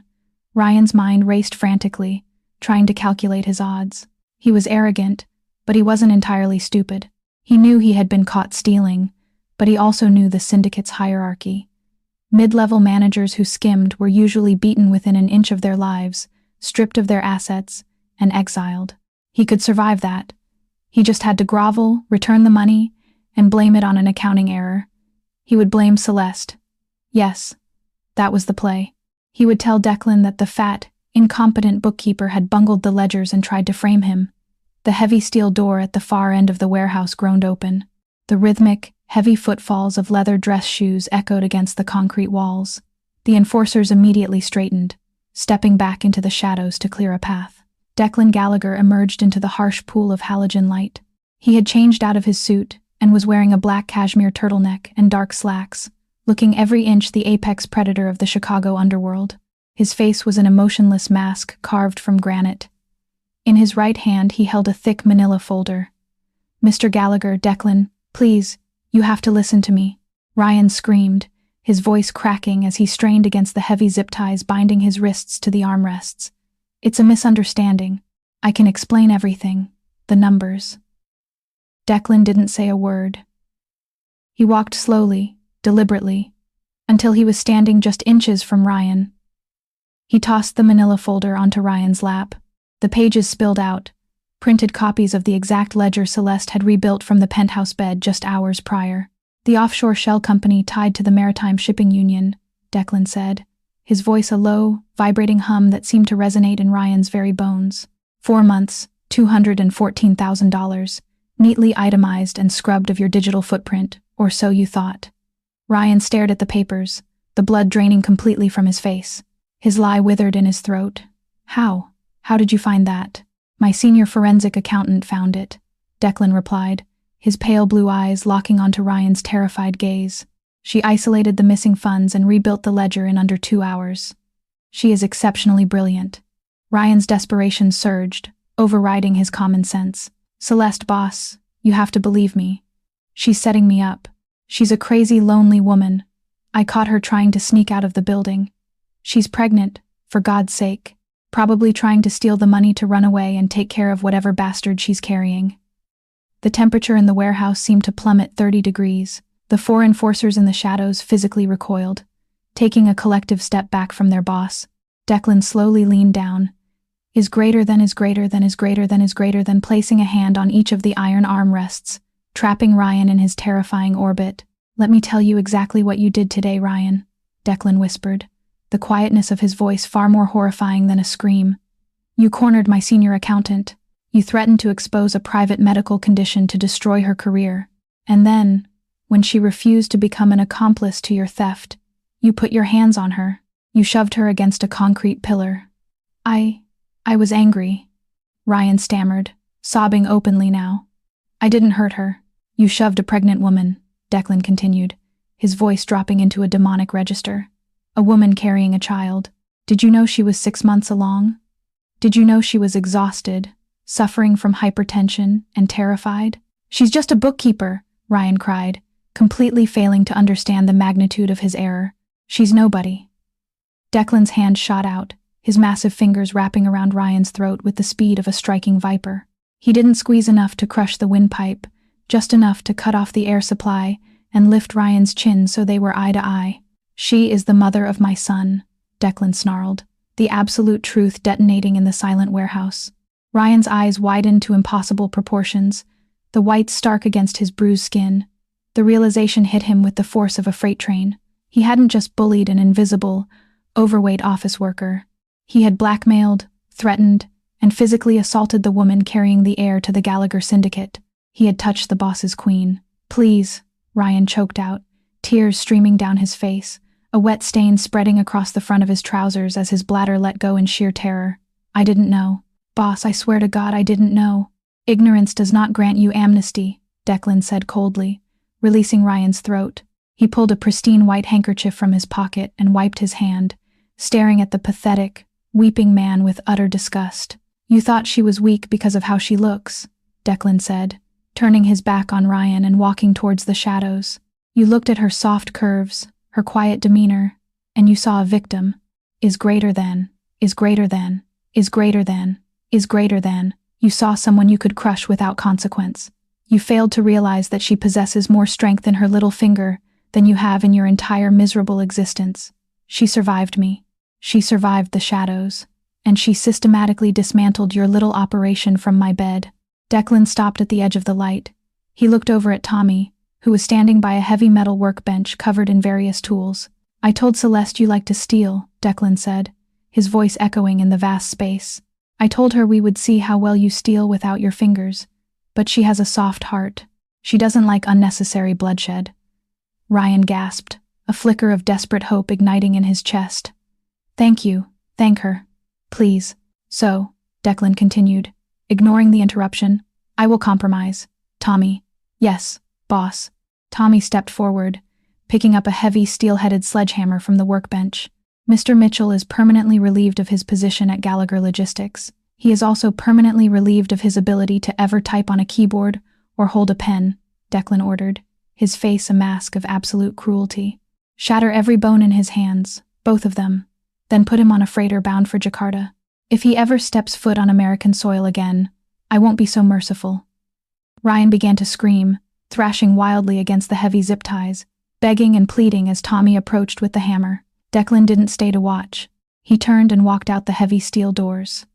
Ryan's mind raced frantically, trying to calculate his odds. He was arrogant, but he wasn't entirely stupid. He knew he had been caught stealing, but he also knew the syndicate's hierarchy. Mid-level managers who skimmed were usually beaten within an inch of their lives, stripped of their assets, and exiled. He could survive that. He just had to grovel, return the money, and blame it on an accounting error. He would blame Celeste. Yes, that was the play. He would tell Declan that the fat, incompetent bookkeeper had bungled the ledgers and tried to frame him. The heavy steel door at the far end of the warehouse groaned open. The rhythmic, heavy footfalls of leather dress shoes echoed against the concrete walls. The enforcers immediately straightened, stepping back into the shadows to clear a path. Declan Gallagher emerged into the harsh pool of halogen light. He had changed out of his suit and was wearing a black cashmere turtleneck and dark slacks, looking every inch the apex predator of the Chicago underworld. His face was an emotionless mask carved from granite. In his right hand he held a thick manila folder. "Mr. Gallagher, Declan, please, you have to listen to me," Ryan screamed, his voice cracking as he strained against the heavy zip ties binding his wrists to the armrests. "It's a misunderstanding. I can explain everything. The numbers." Declan didn't say a word. He walked slowly, deliberately, until he was standing just inches from Ryan. He tossed the manila folder onto Ryan's lap. The pages spilled out, printed copies of the exact ledger Celeste had rebuilt from the penthouse bed just hours prior. "The offshore shell company tied to the Maritime Shipping Union," Declan said, his voice a low, vibrating hum that seemed to resonate in Ryan's very bones. 4 months, $214,000, neatly itemized and scrubbed of your digital footprint, or so you thought. Ryan stared at the papers, the blood draining completely from his face. His lie withered in his throat. "How? How did you find that?" "My senior forensic accountant found it," Declan replied, his pale blue eyes locking onto Ryan's terrified gaze. "She isolated the missing funds and rebuilt the ledger in under 2 hours. She is exceptionally brilliant." Ryan's desperation surged, overriding his common sense. "Celeste, boss, you have to believe me. She's setting me up. She's a crazy, lonely woman. I caught her trying to sneak out of the building. She's pregnant, for God's sake. Probably trying to steal the money to run away and take care of whatever bastard she's carrying." The temperature in the warehouse seemed to plummet 30 degrees. The 4 enforcers in the shadows physically recoiled, taking a collective step back from their boss. Declan slowly leaned down, is greater than, placing a hand on each of the iron armrests, trapping Ryan in his terrifying orbit. "Let me tell you exactly what you did today, Ryan," Declan whispered, the quietness of his voice far more horrifying than a scream. "You cornered my senior accountant. You threatened to expose a private medical condition to destroy her career. And then, when she refused to become an accomplice to your theft, you put your hands on her. You shoved her against a concrete pillar." I was angry," Ryan stammered, sobbing openly now. "I didn't hurt her. You shoved a pregnant woman," Declan continued, his voice dropping into a demonic register. "A woman carrying a child. Did you know she was 6 months along? Did you know she was exhausted, suffering from hypertension, and terrified?" "She's just a bookkeeper," Ryan cried, completely failing to understand the magnitude of his error. "She's nobody." Declan's hand shot out, his massive fingers wrapping around Ryan's throat with the speed of a striking viper. He didn't squeeze enough to crush the windpipe, just enough to cut off the air supply and lift Ryan's chin so they were eye to eye. "She is the mother of my son," Declan snarled, the absolute truth detonating in the silent warehouse. Ryan's eyes widened to impossible proportions, the whites stark against his bruised skin. The realization hit him with the force of a freight train. He hadn't just bullied an invisible, overweight office worker. He had blackmailed, threatened, and physically assaulted the woman carrying the heir to the Gallagher syndicate. He had touched the boss's queen. "Please," Ryan choked out, tears streaming down his face, a wet stain spreading across the front of his trousers as his bladder let go in sheer terror. "I didn't know. Boss, I swear to God I didn't know." "Ignorance does not grant you amnesty," Declan said coldly, releasing Ryan's throat. He pulled a pristine white handkerchief from his pocket and wiped his hand, staring at the pathetic, weeping man with utter disgust. "You thought she was weak because of how she looks," Declan said, turning his back on Ryan and walking towards the shadows. "You looked at her soft curves, her quiet demeanor, and you saw a victim, is greater than, is greater than, is greater than, is greater than. You saw someone you could crush without consequence. You failed to realize that she possesses more strength in her little finger than you have in your entire miserable existence. She survived me. She survived the shadows. And she systematically dismantled your little operation from my bed. Declan stopped at the edge of the light. He looked over at Tommy, who was standing by a heavy metal workbench covered in various tools. I told Celeste you like to steal, Declan said, his voice echoing in the vast space. I told her we would see how well you steal without your fingers, but she has a soft heart. She doesn't like unnecessary bloodshed. Ryan gasped, a flicker of desperate hope igniting in his chest. Thank you, thank her. Please. So, Declan continued, ignoring the interruption, I will compromise. Tommy. Yes, boss. Tommy stepped forward, picking up a heavy steel-headed sledgehammer from the workbench. Mr. Mitchell is permanently relieved of his position at Gallagher Logistics. He is also permanently relieved of his ability to ever type on a keyboard or hold a pen, Declan ordered, his face a mask of absolute cruelty. Shatter every bone in his hands, both of them, then put him on a freighter bound for Jakarta. If he ever steps foot on American soil again, I won't be so merciful. Ryan began to scream, thrashing wildly against the heavy zip ties, begging and pleading as Tommy approached with the hammer. Declan didn't stay to watch. He turned and walked out the heavy steel doors.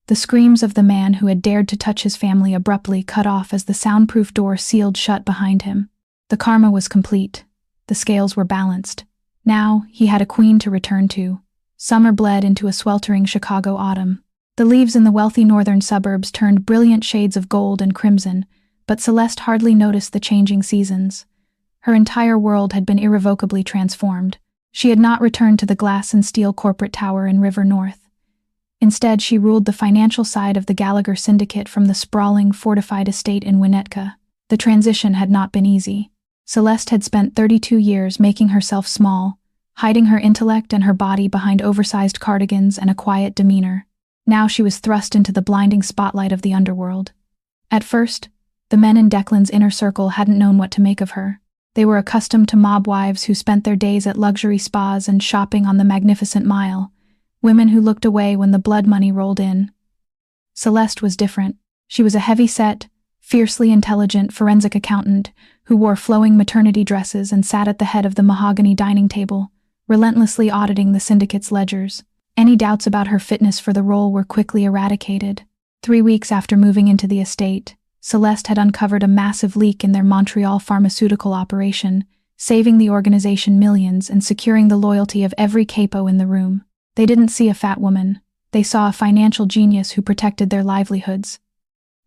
The screams of the man who had dared to touch his family abruptly cut off as the soundproof door sealed shut behind him. The karma was complete. The scales were balanced. Now, he had a queen to return to. Summer bled into a sweltering Chicago autumn. The leaves in the wealthy northern suburbs turned brilliant shades of gold and crimson, but Celeste hardly noticed the changing seasons. Her entire world had been irrevocably transformed. She had not returned to the glass and steel corporate tower in River North. Instead, she ruled the financial side of the Gallagher syndicate from the sprawling, fortified estate in Winnetka. The transition had not been easy. Celeste had spent 32 years making herself small, hiding her intellect and her body behind oversized cardigans and a quiet demeanor. Now she was thrust into the blinding spotlight of the underworld. At first, the men in Declan's inner circle hadn't known what to make of her. They were accustomed to mob wives who spent their days at luxury spas and shopping on the Magnificent Mile, women who looked away when the blood money rolled in. Celeste was different. She was a heavy-set, fiercely intelligent forensic accountant who wore flowing maternity dresses and sat at the head of the mahogany dining table, relentlessly auditing the syndicate's ledgers. Any doubts about her fitness for the role were quickly eradicated. 3 weeks after moving into the estate, Celeste had uncovered a massive leak in their Montreal pharmaceutical operation, saving the organization millions and securing the loyalty of every capo in the room. They didn't see a fat woman. They saw a financial genius who protected their livelihoods.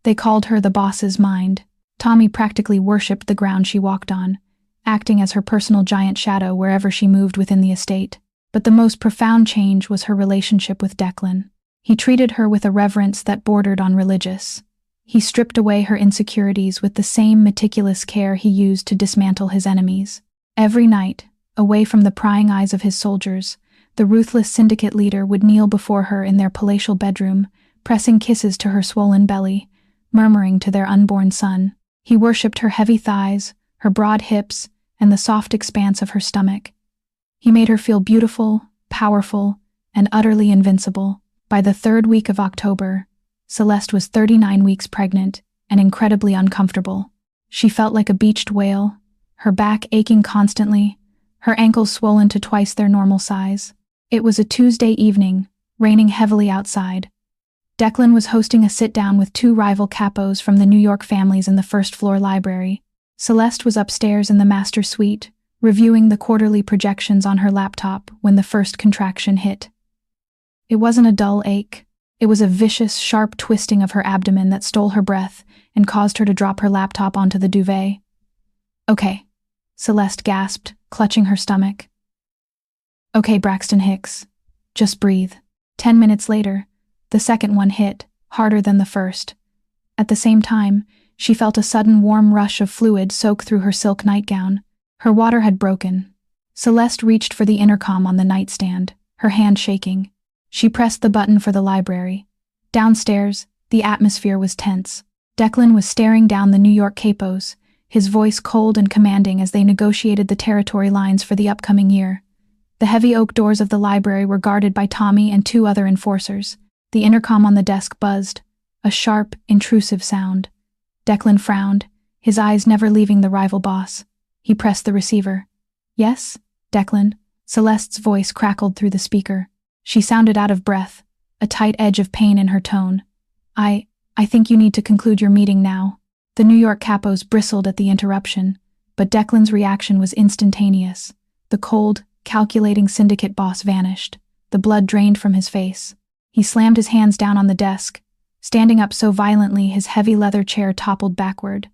They called her the boss's mind. Tommy practically worshipped the ground she walked on, acting as her personal giant shadow wherever she moved within the estate. But the most profound change was her relationship with Declan. He treated her with a reverence that bordered on religious. He stripped away her insecurities with the same meticulous care he used to dismantle his enemies. Every night, away from the prying eyes of his soldiers, the ruthless syndicate leader would kneel before her in their palatial bedroom, pressing kisses to her swollen belly, murmuring to their unborn son. He worshipped her heavy thighs, her broad hips, and the soft expanse of her stomach. He made her feel beautiful, powerful, and utterly invincible. By the 3rd week of October, Celeste was 39 weeks pregnant and incredibly uncomfortable. She felt like a beached whale, her back aching constantly, her ankles swollen to twice their normal size. It was a Tuesday evening, raining heavily outside. Declan was hosting a sit-down with 2 rival capos from the New York families in the first-floor library. Celeste was upstairs in the master suite, reviewing the quarterly projections on her laptop when the first contraction hit. It wasn't a dull ache. It was a vicious, sharp twisting of her abdomen that stole her breath and caused her to drop her laptop onto the duvet. "Okay," Celeste gasped, clutching her stomach. "Okay, Braxton Hicks. Just breathe." 10 minutes later, the second one hit, harder than the first. At the same time, she felt a sudden warm rush of fluid soak through her silk nightgown. Her water had broken. Celeste reached for the intercom on the nightstand, her hand shaking. She pressed the button for the library. Downstairs, the atmosphere was tense. Declan was staring down the New York capos, his voice cold and commanding as they negotiated the territory lines for the upcoming year. The heavy oak doors of the library were guarded by Tommy and 2 other enforcers. The intercom on the desk buzzed, a sharp, intrusive sound. Declan frowned, his eyes never leaving the rival boss. He pressed the receiver. "Yes, Declan?" Celeste's voice crackled through the speaker. She sounded out of breath, a tight edge of pain in her tone. I think you need to conclude your meeting now." The New York capos bristled at the interruption, but Declan's reaction was instantaneous. The cold, calculating syndicate boss vanished. The blood drained from his face. He slammed his hands down on the desk, standing up so violently his heavy leather chair toppled backward.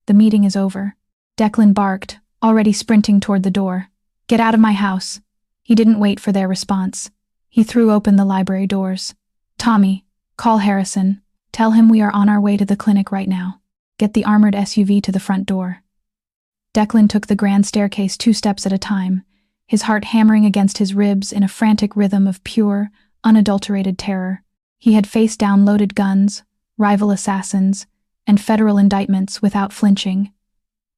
"The meeting is over," Declan barked, already sprinting toward the door. "Get out of my house." He didn't wait for their response. He threw open the library doors. "Tommy, call Harrison. Tell him we are on our way to the clinic right now. Get the armored SUV to the front door." Declan took the grand staircase 2 steps at a time, his heart hammering against his ribs in a frantic rhythm of pure, unadulterated terror. He had faced down loaded guns, rival assassins, and federal indictments without flinching.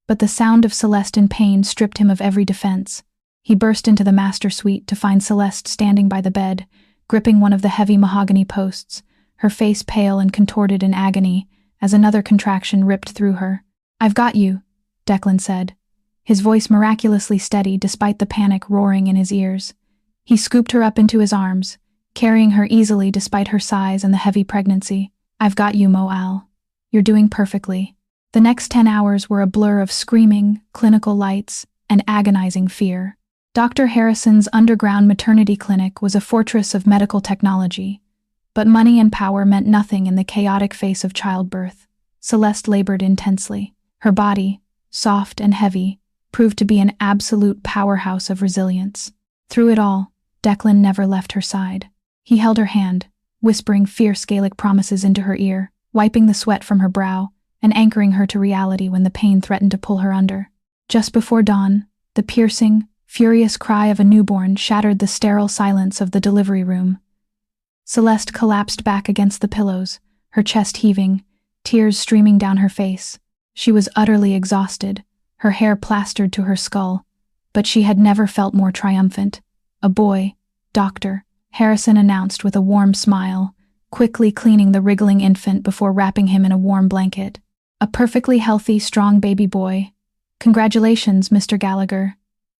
But the sound of Celeste in pain stripped him of every defense. He burst into the master suite to find Celeste standing by the bed, gripping one of the heavy mahogany posts, her face pale and contorted in agony as another contraction ripped through her. "I've got you," Declan said, his voice miraculously steady despite the panic roaring in his ears. He scooped her up into his arms, carrying her easily despite her size and the heavy pregnancy. "I've got you, Mo-Al. You're doing perfectly." The next 10 hours were a blur of screaming, clinical lights, and agonizing fear. Dr. Harrison's underground maternity clinic was a fortress of medical technology, but money and power meant nothing in the chaotic face of childbirth. Celeste labored intensely. Her body, soft and heavy, proved to be an absolute powerhouse of resilience. Through it all, Declan never left her side. He held her hand, whispering fierce Gaelic promises into her ear, wiping the sweat from her brow, and anchoring her to reality when the pain threatened to pull her under. Just before dawn, the piercing, furious cry of a newborn shattered the sterile silence of the delivery room. Celeste collapsed back against the pillows, her chest heaving, tears streaming down her face. She was utterly exhausted, her hair plastered to her skull, but she had never felt more triumphant. "A boy, Doctor," Harrison announced with a warm smile, quickly cleaning the wriggling infant before wrapping him in a warm blanket. "A perfectly healthy, strong baby boy. Congratulations, Mr. Gallagher."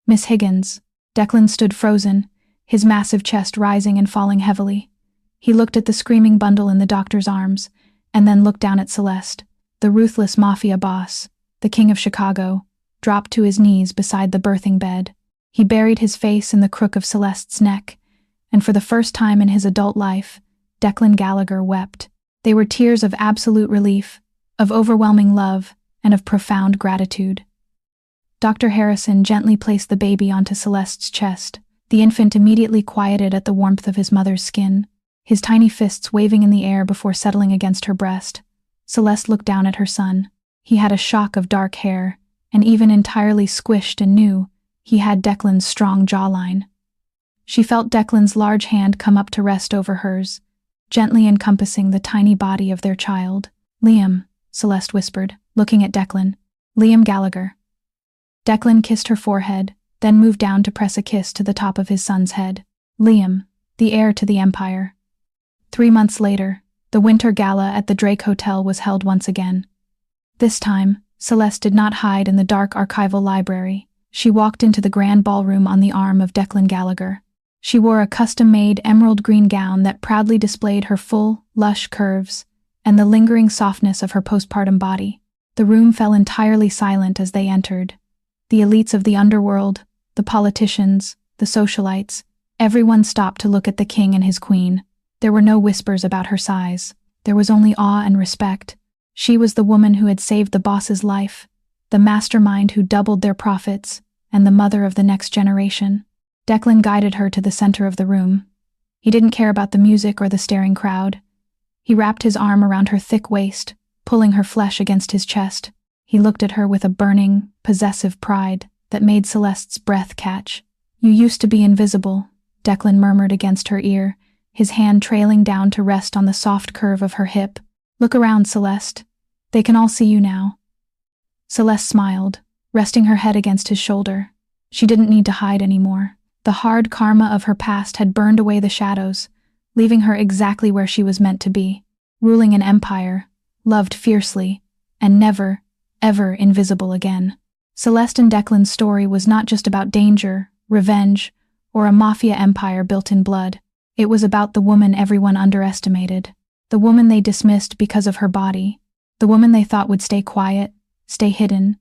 "Miss Higgins." Declan stood frozen, his massive chest rising and falling heavily. He looked at the screaming bundle in the doctor's arms, and then looked down at Celeste. The ruthless Mafia boss, the King of Chicago, dropped to his knees beside the birthing bed. He buried his face in the crook of Celeste's neck, and for the first time in his adult life, Declan Gallagher wept. They were tears of absolute relief, of overwhelming love, and of profound gratitude. Dr. Harrison gently placed the baby onto Celeste's chest. The infant immediately quieted at the warmth of his mother's skin, his tiny fists waving in the air before settling against her breast. Celeste looked down at her son. He had a shock of dark hair, and even entirely squished and new, he had Declan's strong jawline. She felt Declan's large hand come up to rest over hers, gently encompassing the tiny body of their child. "Liam," Celeste whispered, looking at Declan. "Liam Gallagher." Declan kissed her forehead, then moved down to press a kiss to the top of his son's head. Liam, the heir to the empire. 3 months later, the winter gala at the Drake Hotel was held once again. This time, Celeste did not hide in the dark archival library. She walked into the grand ballroom on the arm of Declan Gallagher. She wore a custom-made emerald green gown that proudly displayed her full, lush curves and the lingering softness of her postpartum body. The room fell entirely silent as they entered. The elites of the underworld, the politicians, the socialites, everyone stopped to look at the king and his queen. There were no whispers about her size. There was only awe and respect. She was the woman who had saved the boss's life, the mastermind who doubled their profits, and the mother of the next generation. Declan guided her to the center of the room. He didn't care about the music or the staring crowd. He wrapped his arm around her thick waist, pulling her flesh against his chest. He looked at her with a burning, possessive pride that made Celeste's breath catch. "You used to be invisible," Declan murmured against her ear, his hand trailing down to rest on the soft curve of her hip. "Look around, Celeste. They can all see you now." Celeste smiled, resting her head against his shoulder. She didn't need to hide anymore. The hard karma of her past had burned away the shadows, leaving her exactly where she was meant to be, ruling an empire, loved fiercely, and never, ever invisible again. Celeste and Declan's story was not just about danger, revenge, or a mafia empire built in blood. It was about the woman everyone underestimated, the woman they dismissed because of her body, the woman they thought would stay quiet, stay hidden,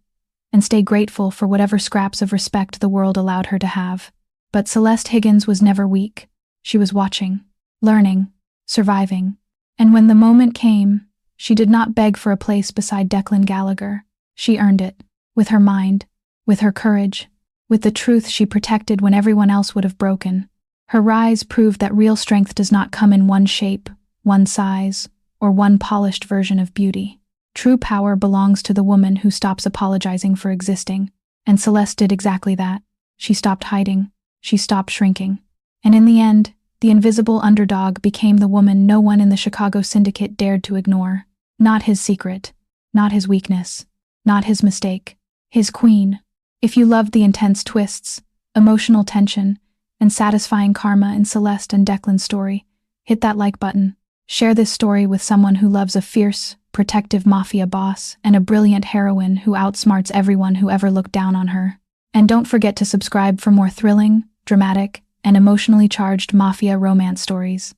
and stay grateful for whatever scraps of respect the world allowed her to have. But Celeste Higgins was never weak. She was watching, learning, surviving. And when the moment came, she did not beg for a place beside Declan Gallagher. She earned it, with her mind, with her courage, with the truth she protected when everyone else would have broken. Her rise proved that real strength does not come in one shape, one size, or one polished version of beauty. True power belongs to the woman who stops apologizing for existing. And Celeste did exactly that. She stopped hiding. She stopped shrinking. And in the end, the invisible underdog became the woman no one in the Chicago syndicate dared to ignore. Not his secret, not his weakness, not his mistake. His queen. If you loved the intense twists, emotional tension, and satisfying karma in Celeste and Declan's story, hit that like button. Share this story with someone who loves a fierce, protective mafia boss and a brilliant heroine who outsmarts everyone who ever looked down on her. And don't forget to subscribe for more thrilling, dramatic, and emotionally charged mafia romance stories.